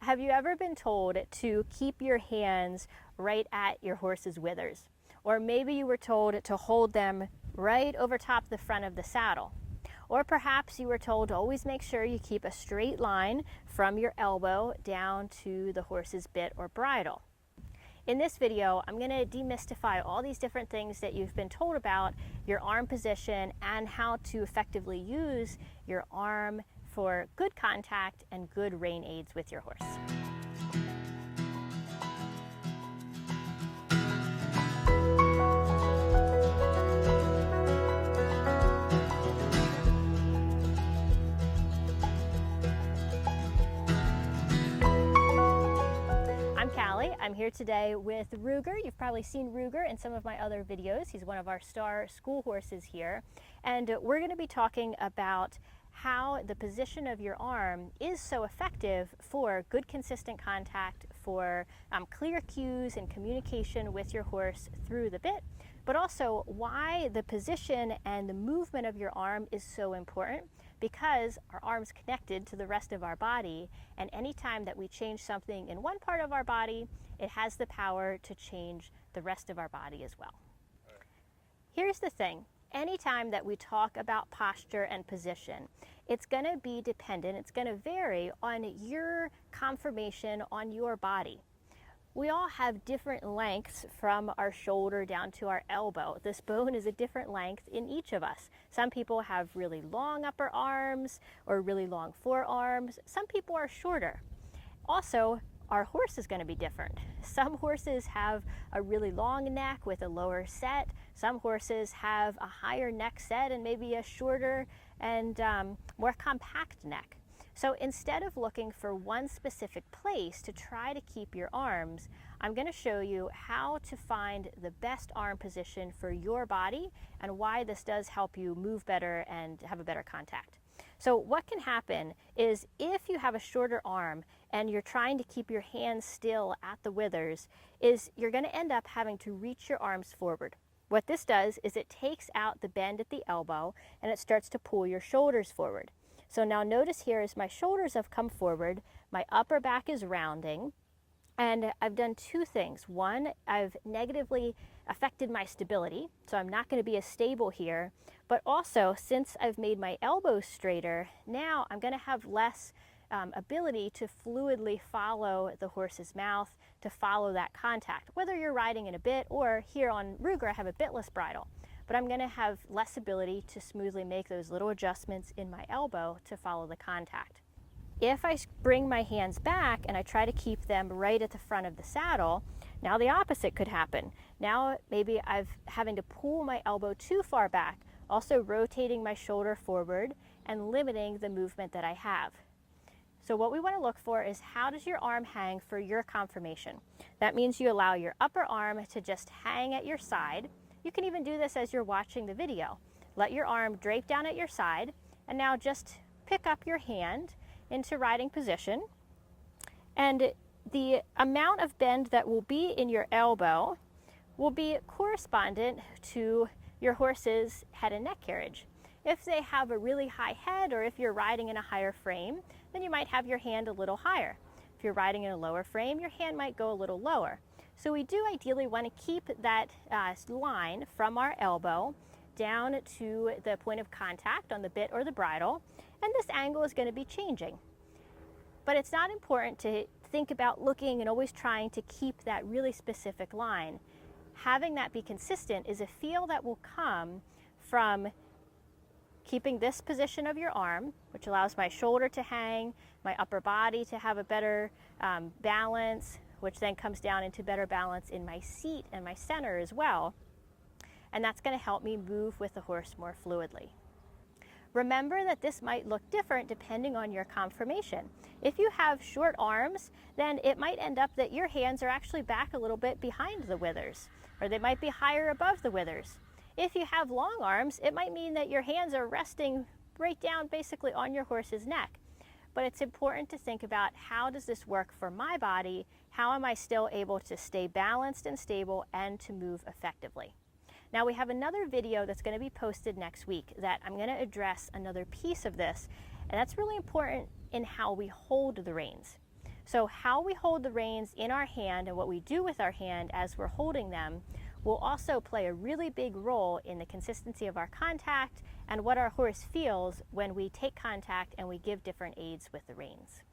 Have you ever been told to keep your hands right at your horse's withers? Or maybe you were told to hold them right over top the front of the saddle. Or perhaps you were told to always make sure you keep a straight line from your elbow down to the horse's bit or bridle. In this video, I'm going to demystify all these different things that you've been told about your arm position and how to effectively use your arm for good contact and good rein aids with your horse. I'm Callie. I'm here today with Ruger. You've probably seen Ruger in some of my other videos. He's one of our star school horses here. And we're going to be talking about how the position of your arm is so effective for good consistent contact, for clear cues and communication with your horse through the bit, but also why the position and the movement of your arm is so important, because our arm's connected to the rest of our body, and anytime that we change something in one part of our body, it has the power to change the rest of our body as well. Here's the thing. Anytime that we talk about posture and position, it's going to be dependent, it's going to vary on your conformation on your body. We all have different lengths from our shoulder down to our elbow. This bone is a different length in each of us. Some people have really long upper arms or really long forearms. Some people are shorter. Also, our horse is going to be different. Some horses have a really long neck with a lower set. Some horses have a higher neck set and maybe a shorter and more compact neck. So instead of looking for one specific place to try to keep your arms, I'm going to show you how to find the best arm position for your body and why this does help you move better and have a better contact. So what can happen is if you have a shorter arm and you're trying to keep your hands still at the withers, is you're going to end up having to reach your arms forward. What this does is it takes out the bend at the elbow and it starts to pull your shoulders forward. So now notice here as my shoulders have come forward, my upper back is rounding, and I've done two things. One, I've negatively affected my stability, so I'm not going to be as stable here, but also since I've made my elbows straighter, now I'm going to have less ability to fluidly follow the horse's mouth, to follow that contact, whether you're riding in a bit or here on Ruger I have a bitless bridle. But I'm going to have less ability to smoothly make those little adjustments in my elbow to follow the contact. If I bring my hands back and I try to keep them right at the front of the saddle, now the opposite could happen. Now maybe I'm having to pull my elbow too far back, also rotating my shoulder forward and limiting the movement that I have. So what we want to look for is how does your arm hang for your conformation. That means you allow your upper arm to just hang at your side. You can even do this as you're watching the video. Let your arm drape down at your side, and now just pick up your hand into riding position. And the amount of bend that will be in your elbow will be correspondent to your horse's head and neck carriage. If they have a really high head, or if you're riding in a higher frame, then you might have your hand a little higher. If you're riding in a lower frame, your hand might go a little lower. So we do ideally want to keep that line from our elbow down to the point of contact on the bit or the bridle, and this angle is going to be changing. But it's not important to think about looking and always trying to keep that really specific line. Having that be consistent is a feel that will come from keeping this position of your arm, which allows my shoulder to hang, my upper body to have a better balance, which then comes down into better balance in my seat and my center as well. And that's going to help me move with the horse more fluidly. Remember that this might look different depending on your conformation. If you have short arms, then it might end up that your hands are actually back a little bit behind the withers, or they might be higher above the withers. If you have long arms, it might mean that your hands are resting right down basically on your horse's neck. But it's important to think about, how does this work for my body? How am I still able to stay balanced and stable and to move effectively? Now we have another video that's going to be posted next week that I'm going to address another piece of this, and that's really important in how we hold the reins. So how we hold the reins in our hand and what we do with our hand as we're holding them will also play a really big role in the consistency of our contact and what our horse feels when we take contact and we give different aids with the reins.